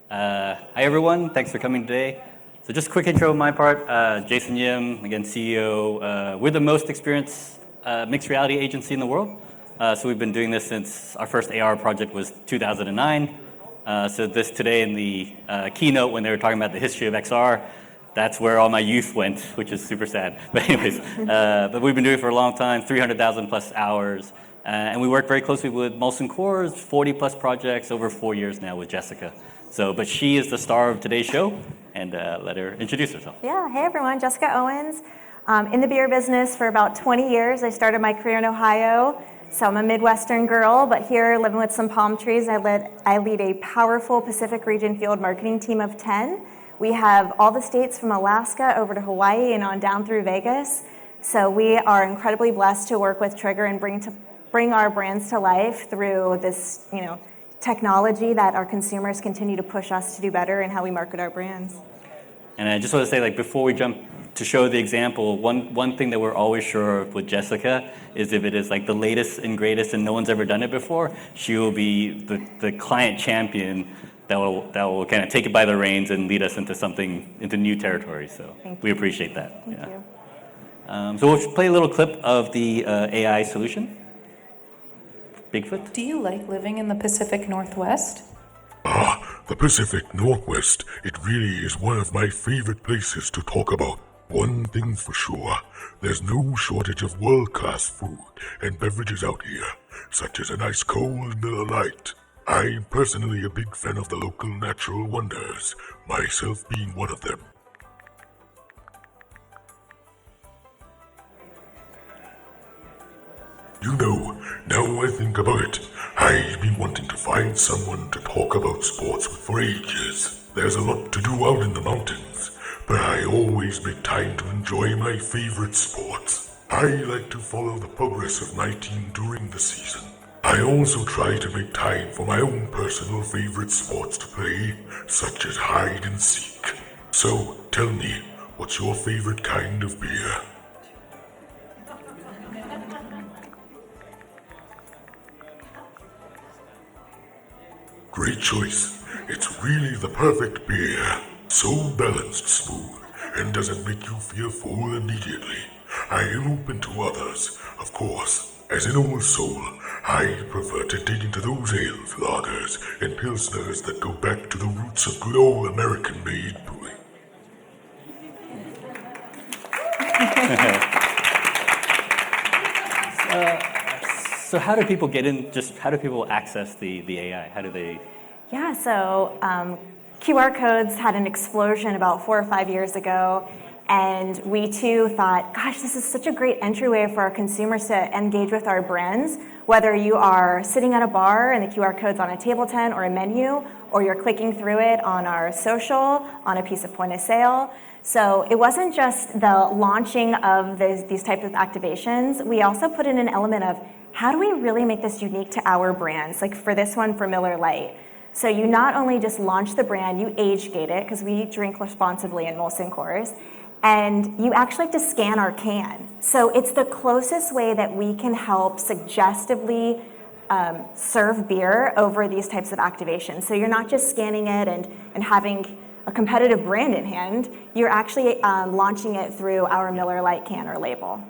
Hi everyone, thanks for coming today. So just a quick intro on my part, Jason Yim, again CEO. We're the most experienced mixed reality agency in the world. So we've been doing this since our first AR project was 2009. So this today in the keynote when they were talking about the history of XR, that's where all my youth went, which is super sad. But anyways, but we've been doing it for a long time, 300,000 plus hours. And we work very closely with Molson Coors, 40 plus projects, over 4 years now with Jessica. So, but she is the star of today's show, and let her introduce herself. Yeah, hey everyone, Jessica Owens. In the beer business for about 20 years. I started my career in Ohio, so I'm a Midwestern girl, but here living with some palm trees, I lead a powerful Pacific region field marketing team of 10. We have all the states from Alaska over to Hawaii and on down through Vegas. So we are incredibly blessed to work with Trigger and bring our brands to life through this, technology that our consumers continue to push us to do better in how we market our brands. And I just want to say, before we jump to show the example, one thing that we're always sure of with Jessica is if it is the latest and greatest and no one's ever done it before, she will be the client champion that will kind of take it by the reins and lead us into new territory. So we appreciate that. Thank you. So we'll play a little clip of the AI solution. BigFoot. Do you like living in the Pacific Northwest? The Pacific Northwest, it really is one of my favorite places to talk about. One thing for sure, there's no shortage of world-class food and beverages out here, such as a nice cold Miller Lite. I'm personally a big fan of the local natural wonders, myself being one of them. Now I think about it, I've been wanting to find someone to talk about sports with for ages. There's a lot to do out in the mountains, but I always make time to enjoy my favorite sports. I like to follow the progress of my team during the season. I also try to make time for my own personal favorite sports to play, such as hide and seek. So, tell me, what's your favorite kind of beer? Great choice. It's really the perfect beer. So balanced, smooth, and doesn't make you feel full immediately. I am open to others, of course. As an old soul, I prefer to dig into those ales, lagers, and pilsners that go back to the roots of good old American-made brewing. So how do people get in, how do people access the AI? How do they? Yeah, so QR codes had an explosion about 4 or 5 years ago, and we too thought, gosh, this is such a great entryway for our consumers to engage with our brands, whether you are sitting at a bar and the QR code's on a table tent or a menu, or you're clicking through it on our social, on a piece of point of sale. So it wasn't just the launching of these types of activations, we also put in an element of how do we really make this unique to our brands, like for this one, for Miller Lite. So you not only just launch the brand, you age gate it, because we drink responsibly in Molson Coors, and you actually have to scan our can. So it's the closest way that we can help suggestively serve beer over these types of activations. So you're not just scanning it and having a competitive brand in hand, you're actually launching it through our Miller Lite can or label.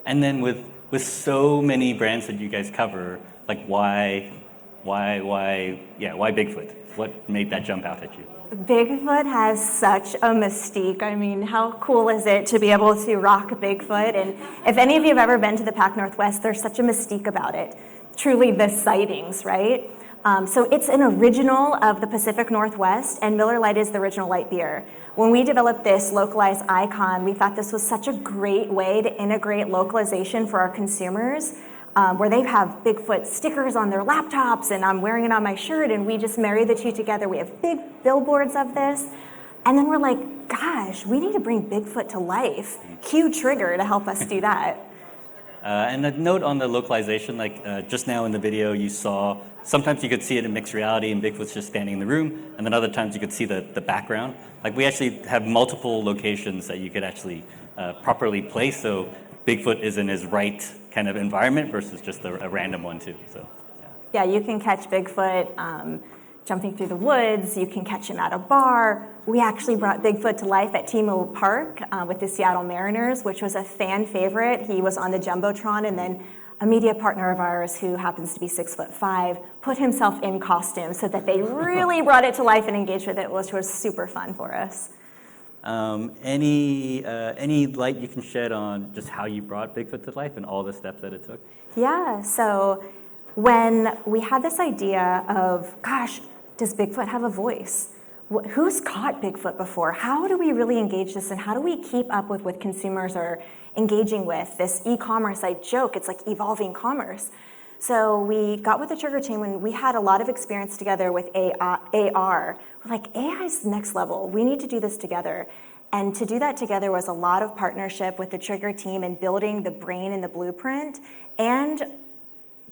And then with so many brands that you guys cover, why BigFoot? What made that jump out at you? BigFoot has such a mystique. I mean, how cool is it to be able to rock BigFoot? And if any of you have ever been to the Pac Northwest, there's such a mystique about it. Truly the sightings, right? So it's an original of the Pacific Northwest, and Miller Lite is the original light beer. When we developed this localized icon, we thought this was such a great way to integrate localization for our consumers, where they have BigFoot stickers on their laptops, and I'm wearing it on my shirt, and we just marry the two together. We have big billboards of this, and then we're like, gosh, we need to bring BigFoot to life. Cue Trigger to help us do that. And a note on the localization, just now in the video you saw, sometimes you could see it in mixed reality and Bigfoot's just standing in the room, and then other times you could see the background. We actually have multiple locations that you could actually properly place, so Bigfoot is in his right kind of environment versus just a random one too. So yeah, you can catch BigFoot jumping through the woods. You can catch him at a bar. We actually brought Bigfoot to life at T-Mobile Park with the Seattle Mariners, which was a fan favorite. He was on the Jumbotron, and then a media partner of ours who happens to be 6'5" put himself in costume so that they really brought it to life and engaged with it, which was super fun for us. Any light you can shed on just how you brought Bigfoot to life and all the steps that it took? Yeah, so when we had this idea of, gosh, does Bigfoot have a voice? Who's caught Bigfoot before? How do we really engage this, and how do we keep up with what consumers are engaging with? This e-commerce, I joke, it's like evolving commerce. So we got with the Trigger team, and we had a lot of experience together with AR. We're like, AI is the next level. We need to do this together. And to do that together was a lot of partnership with the Trigger team and building the brain and the blueprint. And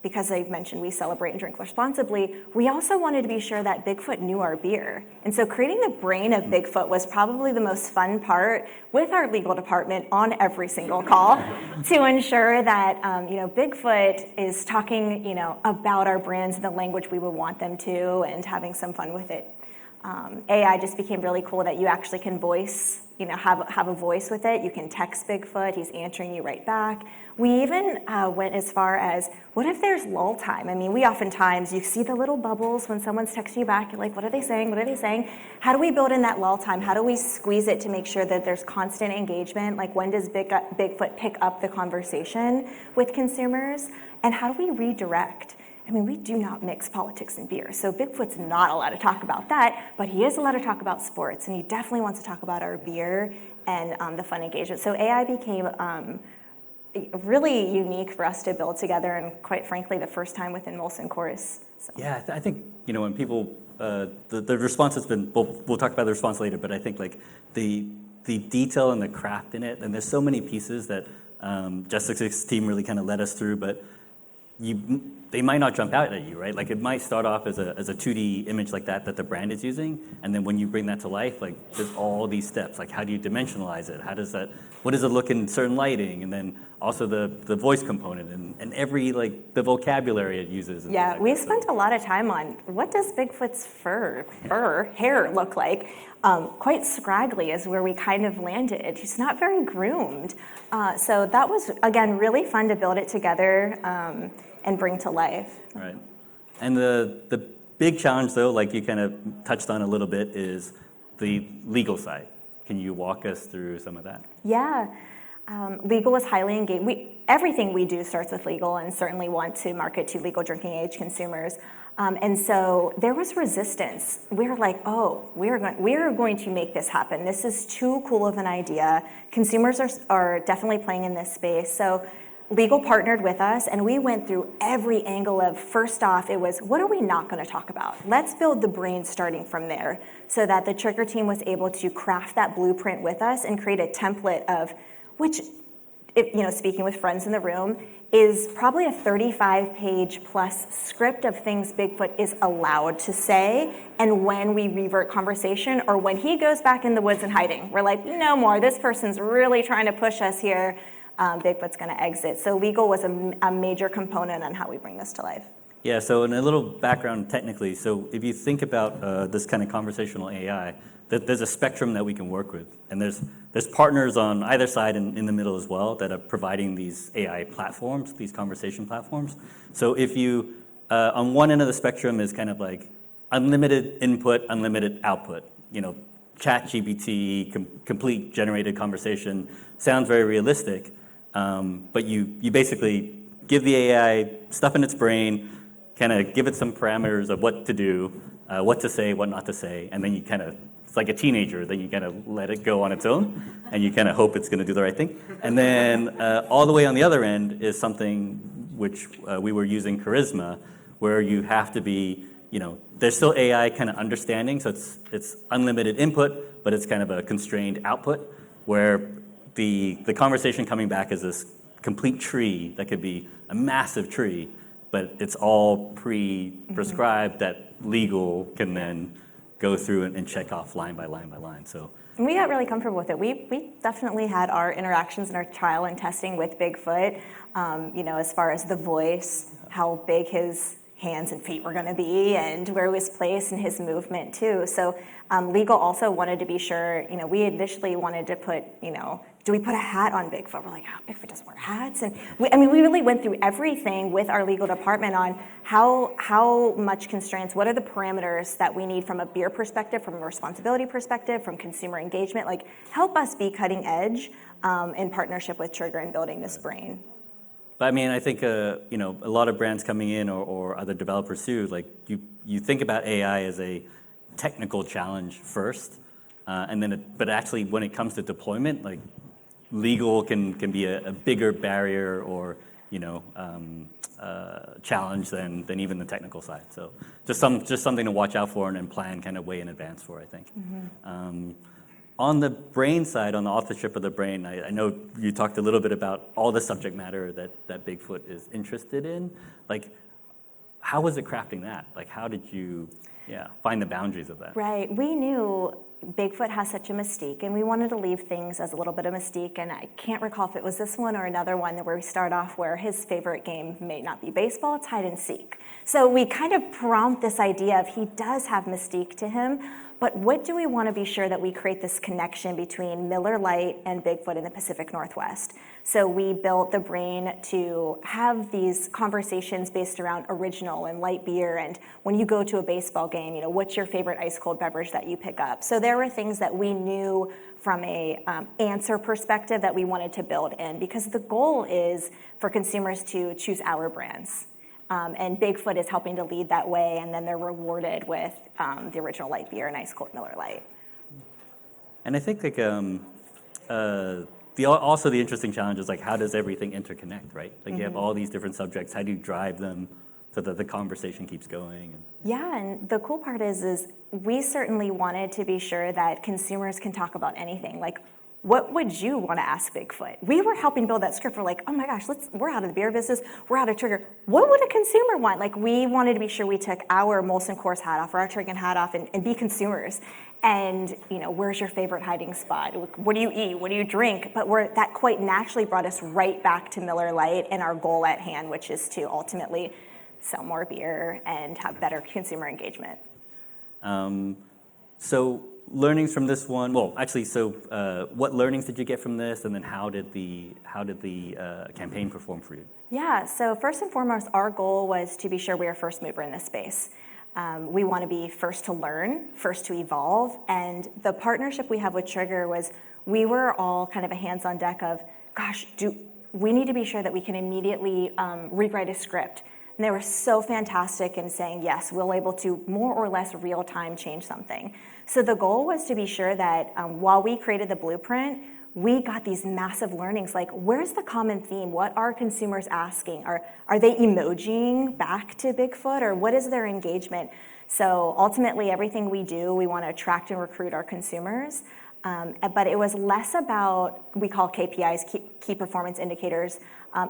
because I've mentioned we celebrate and drink responsibly, we also wanted to be sure that Bigfoot knew our beer. And so creating the brain of Bigfoot was probably the most fun part with our legal department on every single call to ensure that Bigfoot is talking about our brands in the language we would want them to and having some fun with it. AI just became really cool that you actually can have a voice with it. You can text Bigfoot, he's answering you right back. We even went as far as, what if there's lull time? I mean, we oftentimes, you see the little bubbles when someone's texting you back, you're like, what are they saying, what are they saying? How do we build in that lull time? How do we squeeze it to make sure that there's constant engagement? Like, when does Bigfoot pick up the conversation with consumers? And how do we redirect? I mean, we do not mix politics and beer, so Bigfoot's not allowed to talk about that, but he is allowed to talk about sports, and he definitely wants to talk about our beer and the fun engagement. So AI became really unique for us to build together, and quite frankly, the first time within Molson Coors. So. Yeah, I think, when people, the response has been, we'll talk about the response later, but I think like the detail and the craft in it, and there's so many pieces that Jessica's team really kind of led us through, but they might not jump out at you, right? Like, it might start off as a 2D image like that the brand is using, and then when you bring that to life, like, there's all these steps. Like, how do you dimensionalize it? What does it look in certain lighting? And then also the voice component and every, like, the vocabulary it uses. Yeah, we spent a lot of time on what does Bigfoot's hair look like? Quite scraggly is where we kind of landed. He's not very groomed. So that was, again, really fun to build it together and bring to life. Right. And the big challenge, though, like you kind of touched on a little bit, is the legal side. Can you walk us through some of that? Yeah. Legal was highly engaged. Everything we do starts with legal, and certainly want to market to legal drinking age consumers. And so there was resistance. We were like, we are going to make this happen. This is too cool of an idea. Consumers are definitely playing in this space. So legal partnered with us, and we went through every angle of, first off, it was, what are we not going to talk about? Let's build the brain starting from there, so that the Trigger team was able to craft that blueprint with us and create a template of, which, speaking with friends in the room, is probably a 35-page plus script of things Bigfoot is allowed to say, and when we revert conversation, or when he goes back in the woods and hiding, we're like, no more, this person's really trying to push us here. Bigfoot's going to exit. So legal was a major component on how we bring this to life. Yeah, so in a little background technically, so if you think about this kind of conversational AI, there's a spectrum that we can work with. And there's partners on either side and in the middle as well that are providing these AI platforms, these conversation platforms. So if you, on one end of the spectrum is kind of like unlimited input, unlimited output. ChatGPT, complete generated conversation, sounds very realistic. But you basically give the AI stuff in its brain, kind of give it some parameters of what to do, what to say, what not to say, and then you kind of, it's like a teenager, then you kind of let it go on its own, and you kind of hope it's going to do the right thing. And then all the way on the other end is something which we were using Charisma, where you have to be, there's still AI kind of understanding, so it's unlimited input, but it's kind of a constrained output, where the conversation coming back is this complete tree that could be a massive tree, but it's all pre-prescribed that legal can then go through and check off line by line by line. So and we got really comfortable with it. We definitely had our interactions and our trial and testing with Bigfoot, as far as the voice, how big his hands and feet were going to be and where he was placed and his movement too. So legal also wanted to be sure, we initially wanted to put, do we put a hat on Bigfoot? We're like, oh, Bigfoot doesn't wear hats. And we really went through everything with our legal department on how much constraints, what are the parameters that we need from a beer perspective, from a responsibility perspective, from consumer engagement, like help us be cutting edge in partnership with Trigger in building this brain. But I mean, I think a lot of brands coming in or other developers too, like you think about AI as a technical challenge first, and then but actually when it comes to deployment, like legal can be a bigger barrier or challenge than even the technical side. So just something to watch out for and plan kind of way in advance for, I think. Mm-hmm. On the brain side, on the authorship of the brain, I know you talked a little bit about all the subject matter that BigFoot is interested in. Like, how was it crafting that? Like, how did you find the boundaries of that? Right. We knew Bigfoot has such a mystique, and we wanted to leave things as a little bit of mystique. And I can't recall if it was this one or another one where we start off where his favorite game may not be baseball, it's hide and seek. So we kind of prompt this idea of he does have mystique to him, but what do we want to be sure that we create this connection between Miller Lite and Bigfoot in the Pacific Northwest? So we built the brain to have these conversations based around original and light beer. And when you go to a baseball game, what's your favorite ice cold beverage that you pick up? So there were things that we knew from a answer perspective that we wanted to build in, because the goal is for consumers to choose our brands. And Bigfoot is helping to lead that way, and then they're rewarded with the original light beer and ice cold Miller Lite. And I think also the interesting challenge is like, how does everything interconnect, right? Like you have all these different subjects. How do you drive them so that the conversation keeps going? Yeah, and the cool part is we certainly wanted to be sure that consumers can talk about anything. Like, what would you want to ask Bigfoot? We were helping build that script. We're like, oh my gosh, we're out of the beer business. We're out of Trigger. What would a consumer want? Like, we wanted to be sure we took our Molson Coors hat off or our Trigger hat off and be consumers. And, where's your favorite hiding spot? What do you eat? What do you drink? But that quite naturally brought us right back to Miller Lite and our goal at hand, which is to ultimately sell more beer and have better consumer engagement. So learnings from this one. Well, actually, what learnings did you get from this, and then how did the campaign perform for you? Yeah. So first and foremost, our goal was to be sure we are first mover in this space. We want to be first to learn, first to evolve, and the partnership we have with Trigger was we were all kind of a hands-on deck of, gosh, we need to be sure that we can immediately rewrite a script. And they were so fantastic in saying, yes, we'll able to more or less real time change something. So the goal was to be sure that while we created the blueprint, we got these massive learnings, like where's the common theme? What are consumers asking? Are they emojiing back to Bigfoot, or what is their engagement? So ultimately, everything we do, we want to attract and recruit our consumers. But it was less about, we call KPIs, key performance indicators.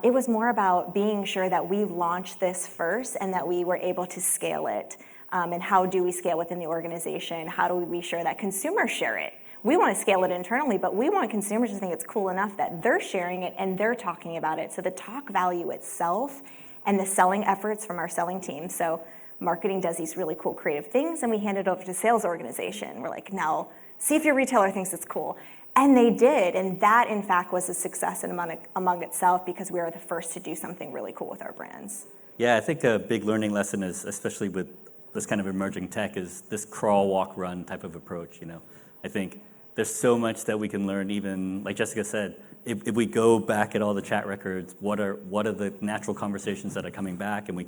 It was more about being sure that we launched this first and that we were able to scale it. And how do we scale within the organization? How do we be sure that consumers share it? We want to scale it internally, but we want consumers to think it's cool enough that they're sharing it and they're talking about it. So the talk value itself and the selling efforts from our selling team. So marketing does these really cool creative things, and we hand it over to sales organization. We're like, now, see if your retailer thinks it's cool. And they did, and that, in fact, was a success among itself, because we are the first to do something really cool with our brands. Yeah, I think a big learning lesson is, especially with this kind of emerging tech, is this crawl, walk, run type of approach. I think there's so much that we can learn, even, like Jessica said, if we go back at all the chat records, what are the natural conversations that are coming back, and we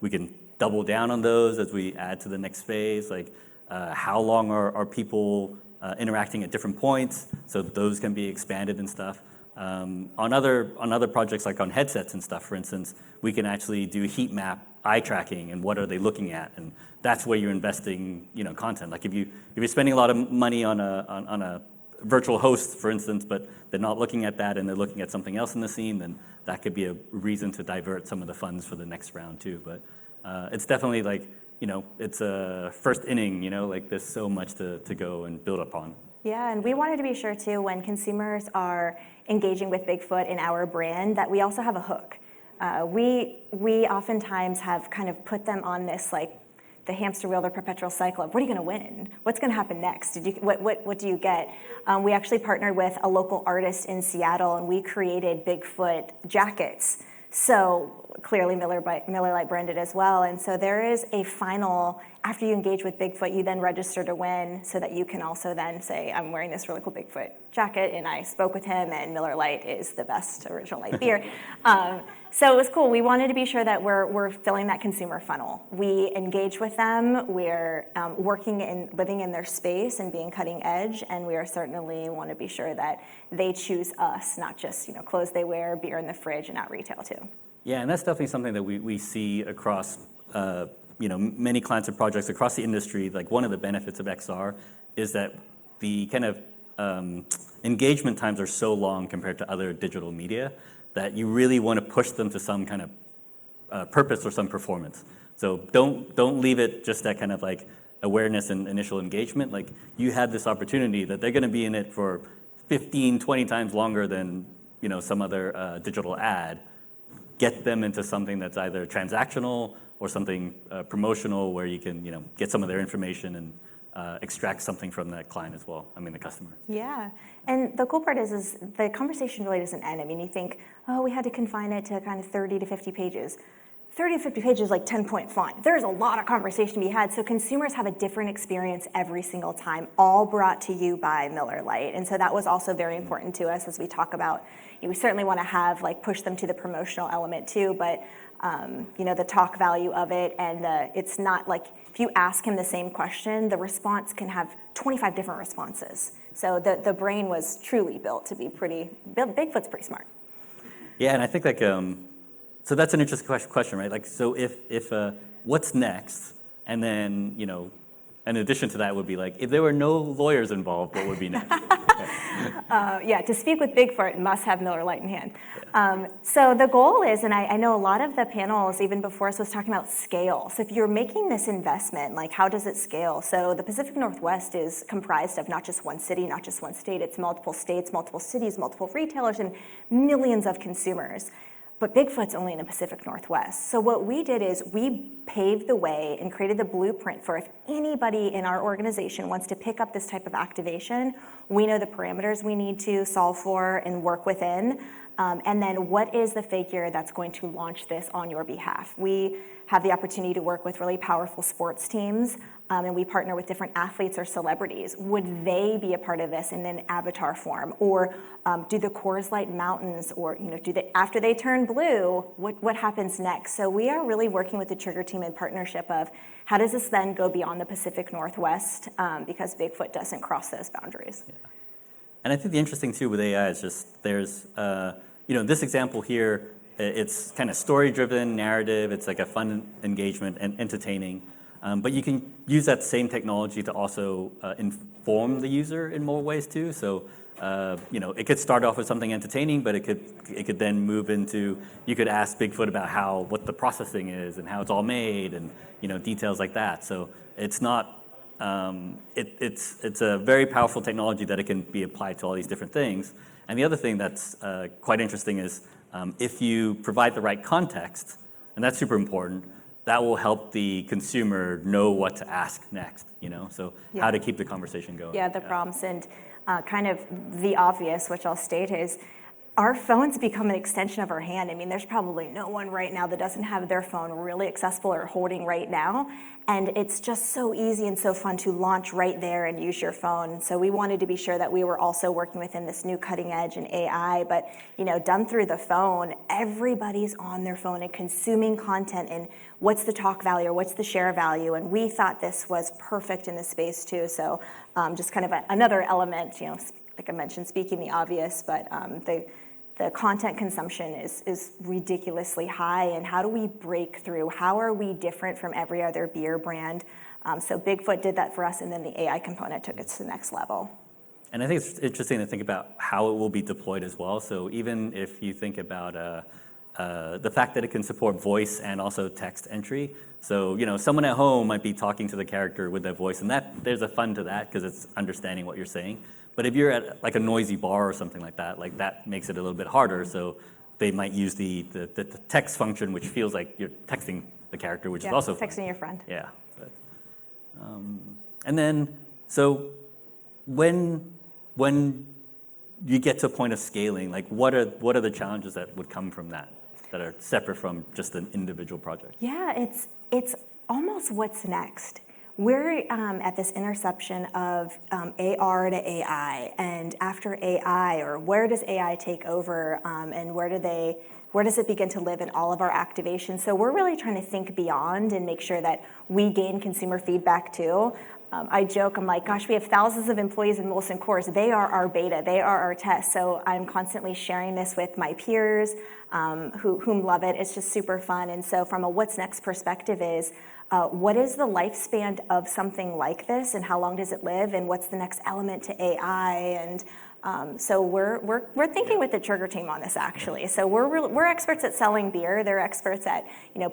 can double down on those as we add to the next phase, like how long are people interacting at different points, so those can be expanded and stuff. On other projects, like on headsets and stuff, for instance, we can actually do heat map eye tracking and what are they looking at, and that's where you're investing, content. Like if you're spending a lot of money on a virtual host, for instance, but they're not looking at that and they're looking at something else in the scene, then that could be a reason to divert some of the funds for the next round too. But it's definitely like, it's a first inning, like there's so much to go and build upon. Yeah, and we wanted to be sure, too, when consumers are engaging with Bigfoot in our brand, that we also have a hook. We oftentimes have kind of put them on this like the hamster wheel, the perpetual cycle of what are you going to win? What's going to happen next? What do you get? We actually partnered with a local artist in Seattle, and we created BigFoot jackets. So clearly Miller Lite branded as well. And so there is a final, after you engage with BigFoot, you then register to win so that you can also then say, I'm wearing this really cool BigFoot jacket, and I spoke with him, and Miller Lite is the best original light beer. So it was cool. We wanted to be sure that we're filling that consumer funnel. We engage with them. We're working and living in their space and being cutting edge, and we are certainly want to be sure that they choose us, not just clothes they wear, beer in the fridge, and at retail too. Yeah, and that's definitely something that we see across many clients and projects across the industry. Like one of the benefits of XR is that the kind of engagement times are so long compared to other digital media that you really want to push them to some kind of purpose or some performance. So don't leave it just that kind of like awareness and initial engagement. Like you had this opportunity that they're going to be in it for 15, 20 times longer than some other digital ad. Get them into something that's either transactional or something promotional where you can get some of their information and extract something from that client as well. I mean, the customer. Yeah, and the cool part is the conversation really doesn't end. I mean, you think, oh, we had to confine it to kind of 30 to 50 pages. 30 to 50 pages is like 10-point font. There's a lot of conversation to be had. So consumers have a different experience every single time, all brought to you by Miller Lite. And so that was also very important to us as we talk about, we certainly want to have push them to the promotional element too, but the talk value of it, and it's not like if you ask him the same question, the response can have 25 different responses. So the brain was truly built to be Bigfoot's pretty smart. Yeah, and I think so that's an interesting question, right? Like, so if what's next, and then in addition to that would be like, if there were no lawyers involved, what would be next? Yeah, to speak with BigFoot, must have Miller Lite in hand. So the goal is, and I know a lot of the panels, even before us, was talking about scale. So if you're making this investment, like how does it scale? So the Pacific Northwest is comprised of not just one city, not just one state, it's multiple states, multiple cities, multiple retailers, and millions of consumers. But Bigfoot's only in the Pacific Northwest. So what we did is we paved the way and created the blueprint for if anybody in our organization wants to pick up this type of activation, we know the parameters we need to solve for and work within. And then what is the figure that's going to launch this on your behalf? We have the opportunity to work with really powerful sports teams, and we partner with different athletes or celebrities. Would they be a part of this in an avatar form? Or do the Coors Light Mountains, or do they, after they turn blue, what happens next? So we are really working with the Trigger team in partnership of how does this then go beyond the Pacific Northwest, because Bigfoot doesn't cross those boundaries. Yeah. And I think the interesting too with AI is just there's, this example here, it's kind of story-driven, narrative, it's like a fun engagement and entertaining. But you can use that same technology to also inform the user in more ways too. So, it could start off with something entertaining, but it could then move into, you could ask Bigfoot about what the processing is and how it's all made and, details like that. So it's not, it's a very powerful technology that it can be applied to all these different things. And the other thing that's quite interesting is if you provide the right context, and that's super important, that will help the consumer know what to ask next, so Yeah. how to keep the conversation going. Yeah, the prompts, and kind of the obvious, which I'll state, is our phones become an extension of our hand. I mean, there's probably no one right now that doesn't have their phone really accessible or holding right now. And it's just so easy and so fun to launch right there and use your phone. So we wanted to be sure that we were also working within this new cutting edge in AI, but done through the phone, everybody's on their phone and consuming content, and what's the talk value or what's the share value? And we thought this was perfect in this space too. So just kind of another element, like I mentioned, speaking the obvious, but the content consumption is ridiculously high, and how do we break through? How are we different from every other beer brand? So Bigfoot did that for us, and then the AI component took it to the next level. And I think it's interesting to think about how it will be deployed as well. So even if you think about the fact that it can support voice and also text entry. So, someone at home might be talking to the character with their voice, and there's a fun to that because it's understanding what you're saying. But if you're at like a noisy bar or something like that makes it a little bit harder. So they might use the text function, which feels like you're texting the character, which is also fun. texting your friend. Yeah. But, and then, so when you get to a point of scaling, like what are the challenges that would come from that are separate from just an individual project? Yeah, it's almost what's next. We're at this intersection of AR to AI, and after AI, or where does AI take over, and where does it begin to live in all of our activations? So we're really trying to think beyond and make sure that we gain consumer feedback too. I joke, I'm like, gosh, we have thousands of employees in Molson Coors. They are our beta, they are our test. So I'm constantly sharing this with my peers whom love it. It's just super fun. And so from a what's next perspective is, what is the lifespan of something like this, and how long does it live, and what's the next element to AI? And so we're thinking with the Trigger team on this actually. So we're experts at selling beer. They're experts at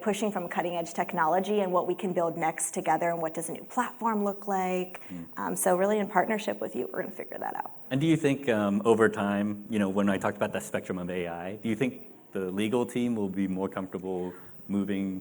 pushing from cutting edge technology and what we can build next together, and what does a new platform look like. So really in partnership with you, we're going to figure that out. And do you think over time, when I talked about that spectrum of AI, do you think the legal team will be more comfortable moving?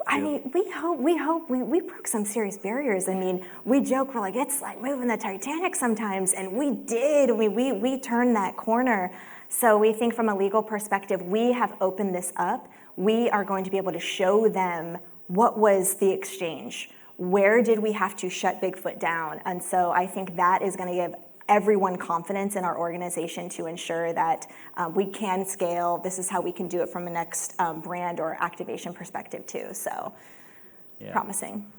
I mean, we hope we broke some serious barriers. I mean, we joke, we're like, it's like moving the Titanic sometimes, and we did. We turned that corner. So we think from a legal perspective, we have opened this up. We are going to be able to show them what was the exchange. Where did we have to shut BigFoot down? And so I think that is going to give everyone confidence in our organization to ensure that we can scale. This is how we can do it from a next brand or activation perspective too. So promising.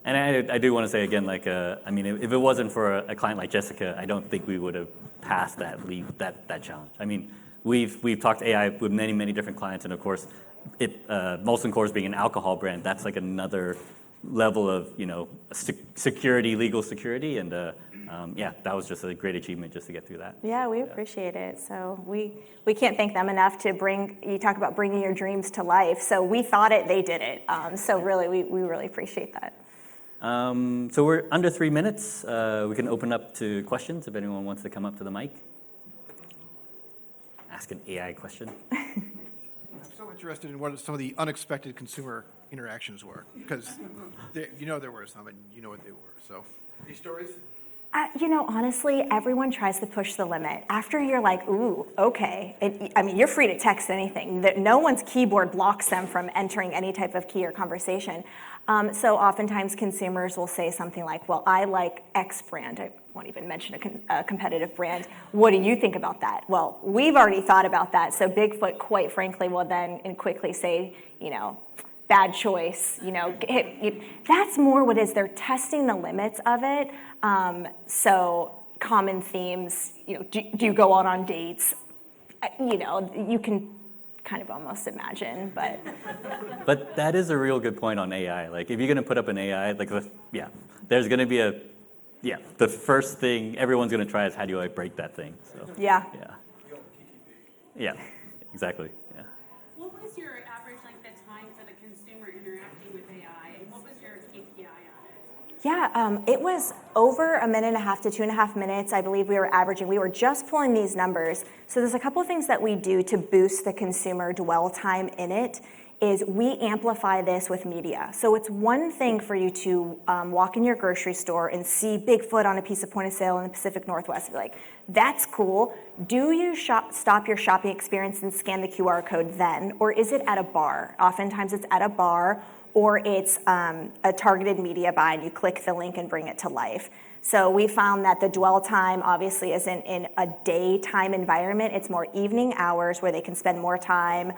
And I do want to say again, like, I mean, if it wasn't for a client like Jessica, I don't think we would have passed that challenge. I mean, we've talked AI with many different clients, and of course, Molson Coors being an alcohol brand, that's like another level of security, legal security, and that was just a great achievement just to get through that. Yeah, we appreciate it. So we can't thank them enough to you talk about bringing your dreams to life. So we thought it, they did it. So really, we really appreciate that. So we're under 3 minutes. We can open up to questions if anyone wants to come up to the mic. Ask an AI question. I'm so interested in what some of the unexpected consumer interactions were, because there were some, and you know what they were. So, any stories? Honestly, everyone tries to push the limit. After you're like, ooh, okay. You're free to text anything. No one's keyboard blocks them from entering any type of key or conversation. So oftentimes consumers will say something like, well, I like X brand. I won't even mention a competitive brand. What do you think about that? Well, we've already thought about that. So BigFoot, quite frankly, will then quickly say, bad choice. That's more what is. They're testing the limits of it. So common themes. Do you go out on dates? You can kind of almost imagine, but. But that is a real good point on AI. Like, if you're going to put up an AI, there's going to be the first thing everyone's going to try is how do I break that thing? So. Yeah. Yeah. Exactly. Yeah. What was your average length of time for the consumer interacting with AI, and what was your KPI on it? Yeah, it was over 1.5 to 2.5 minutes. I believe we were averaging. We were just pulling these numbers. So there's a couple of things that we do to boost the consumer dwell time in it. Is we amplify this with media. So it's one thing for you to walk in your grocery store and see BigFoot on a piece of point of sale in the Pacific Northwest. Be like, that's cool. Do you stop your shopping experience and scan the QR code then? Or is it at a bar? Oftentimes it's at a bar, or it's a targeted media buy and you click the link and bring it to life. So we found that the dwell time obviously isn't in a daytime environment. It's more evening hours where they can spend more time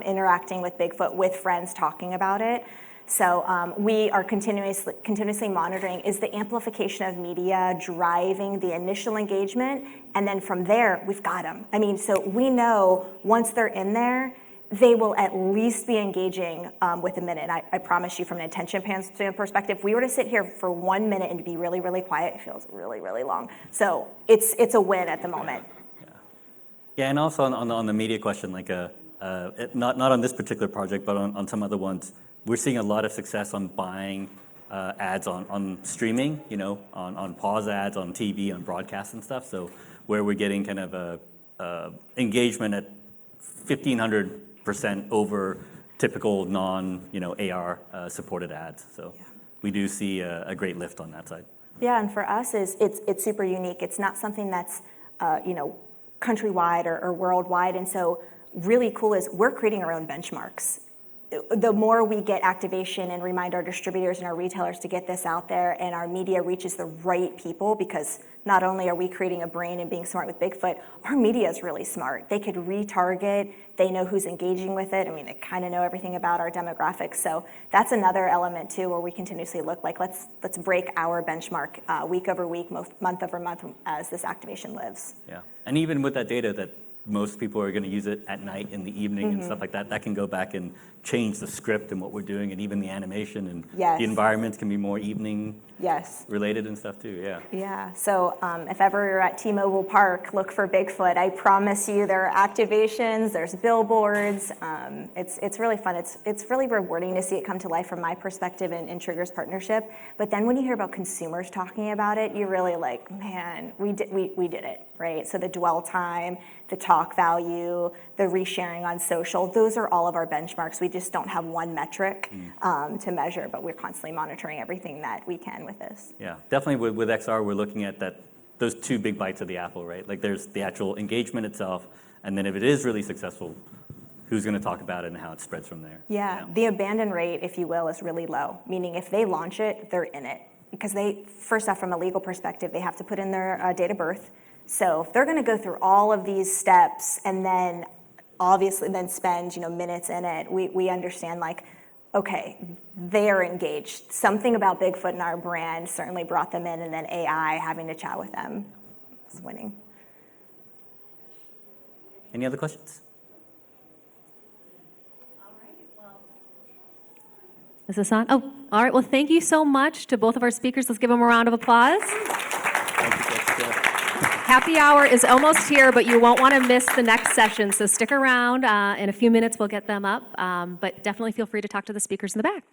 interacting with BigFoot, with friends, talking about it. So we are continuously monitoring, is the amplification of media driving the initial engagement? And then from there, we've got them. So we know once they're in there, they will at least be engaging with a minute. I promise you, from an attention span perspective, if we were to sit here for 1 minute and be really, really quiet, it feels really, really long. So it's a win at the moment. Yeah, and also on the media question, like not on this particular project, but on some other ones, we're seeing a lot of success on buying ads on streaming, on pause ads, on TV, on broadcast and stuff. So where we're getting kind of engagement at 1,500% over typical AR supported ads. So we do see a great lift on that side. Yeah, and for us, it's super unique. It's not something that's, countrywide or worldwide. And so really cool is we're creating our own benchmarks. The more we get activation and remind our distributors and our retailers to get this out there and our media reaches the right people, because not only are we creating a brain and being smart with BigFoot, our media is really smart. They could retarget, they know who's engaging with it. I mean, they kind of know everything about our demographics. So that's another element too, where we continuously look like, let's break our benchmark week over week, month over month as this activation lives. Yeah, and even with that data that most people are going to use it at night, in the evening, and stuff like that. That can go back and change the script and what we're doing, and even the animation and the environments can be more evening related and stuff too. Yeah. Yeah. So if ever you're at T-Mobile Park, look for BigFoot. I promise you, there are activations. There's billboards. It's really fun. It's really rewarding to see it come to life from my perspective in Trigger's partnership. But then when you hear about consumers talking about it, you're really like, man, we did it, right? So the dwell time, the talk value, the resharing on social, those are all of our benchmarks. We just don't have one metric to measure, but we're constantly monitoring everything that we can with this. Yeah, definitely with XR, we're looking at those two big bites of the apple, right? Like there's the actual engagement itself, and then if it is really successful, who's going to talk about it and how it spreads from there. Yeah, the abandon rate, if you will, is really low, meaning if they launch it, they're in it. Because first off, from a legal perspective, they have to put in their date of birth. So if they're going to go through all of these steps and then obviously then spend minutes in it, we understand like, okay, they're engaged. Something about BigFoot and our brand certainly brought them in, and then AI having to chat with them is winning. Any other questions? Is this on? Oh, all right. Well, thank you so much to both of our speakers. Let's give them a round of applause. Thank you, Jessica. Happy hour is almost here, but you won't want to miss the next session. So stick around. In a few minutes, we'll get them up. But definitely feel free to talk to the speakers in the back.